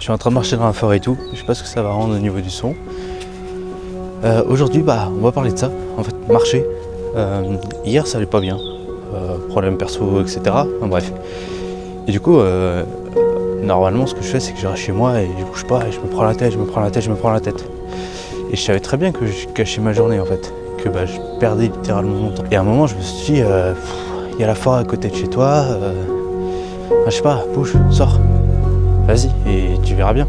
Je suis en train de marcher dans la forêt et tout, je sais pas ce que ça va rendre au niveau du son. Aujourd'hui, on va parler de ça, en fait, marcher. Hier, ça allait pas bien, problème perso, etc. Enfin, bref. Et du coup, normalement, ce que je fais, c'est que je reste chez moi et je bouge pas et je me prends la tête. Et je savais très bien que je gâchais ma journée, en fait, que je perdais littéralement mon temps. Et à un moment, je me suis dit, il y a la forêt à côté de chez toi, je sais pas, bouge, sors. Vas-y, et tu verras bien.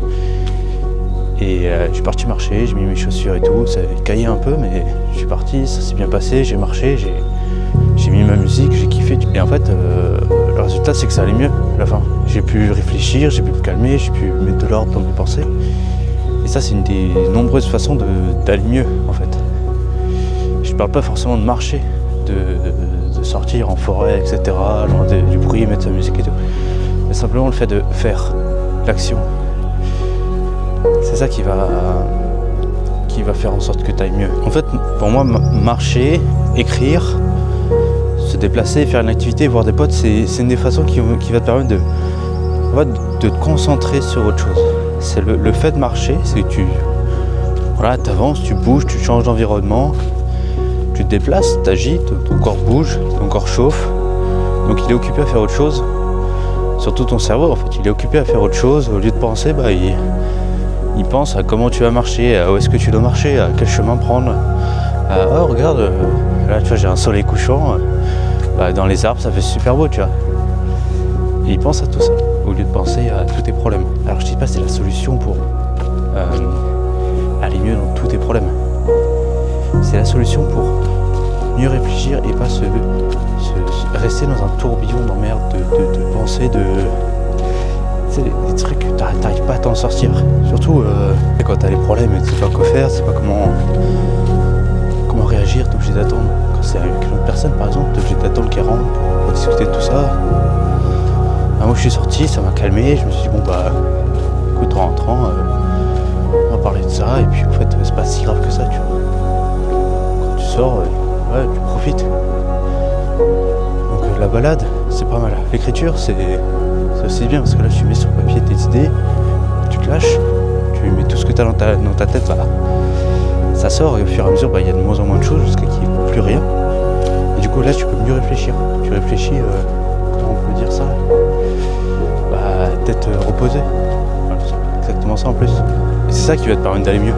Et je suis parti marcher, j'ai mis mes chaussures et tout, ça caillait un peu, mais je suis parti, ça s'est bien passé, j'ai marché, j'ai mis ma musique, j'ai kiffé. Et en fait, le résultat, c'est que ça allait mieux à la fin. J'ai pu réfléchir, j'ai pu me calmer, j'ai pu mettre de l'ordre dans mes pensées. Et ça, c'est une des nombreuses façons d'aller mieux, en fait. Je parle pas forcément de marcher, de sortir en forêt, etc., loin du bruit, mettre sa musique et tout. Mais simplement le fait de faire l'action. C'est ça qui va faire en sorte que tu ailles mieux. En fait, pour moi, marcher, écrire, se déplacer, faire une activité, voir des potes, c'est une des façons qui va te permettre de te concentrer sur autre chose. C'est le fait de marcher, c'est que tu avances, tu bouges, tu changes d'environnement, tu te déplaces, tu agites, ton corps bouge, ton corps chauffe. Donc il est occupé à faire autre chose. Surtout ton cerveau, en fait, il est occupé à faire autre chose. Au lieu de penser, il pense à comment tu vas marcher, à où est-ce que tu dois marcher, à quel chemin prendre. Oh regarde, là tu vois, j'ai un soleil couchant, dans les arbres ça fait super beau, tu vois. Et il pense à tout ça, au lieu de penser à tous tes problèmes. Alors je dis pas c'est la solution pour aller mieux dans tous tes problèmes. C'est la solution pour mieux réfléchir et pas se rester dans un tourbillon d'emmerde, de pensée, c'est des trucs que t'arrives pas à t'en sortir. Surtout quand t'as des problèmes et tu sais pas quoi faire, tu sais pas comment réagir, t'es obligé d'attendre. Quand c'est avec une autre personne par exemple, t'es obligé d'attendre qu'elle rentre pour discuter de tout ça. Moi je suis sorti, ça m'a calmé, je me suis dit écoute, en rentrant, on va parler de ça et puis en fait c'est pas si grave que ça, tu vois. Quand tu sors, tu profites. Donc la balade, c'est pas mal. L'écriture, c'est aussi bien parce que là tu mets sur papier tes idées, tu te lâches, tu mets tout ce que tu as dans ta tête, ça sort et au fur et à mesure il y a de moins en moins de choses jusqu'à qu'il n'y ait plus rien. Et du coup là tu peux mieux réfléchir. Tu réfléchis, comment on peut dire ça, tête reposée. C'est exactement ça en plus. Et c'est ça qui va te permettre d'aller mieux,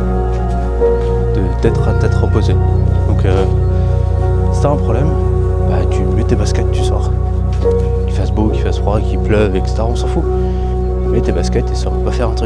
d'être à tête reposée. Donc si t'as un problème, tu mets tes baskets, tu sors. Qu'il fasse beau, qu'il fasse froid, qu'il pleuve, etc. On s'en fout. Mets tes baskets et sors, va faire un truc.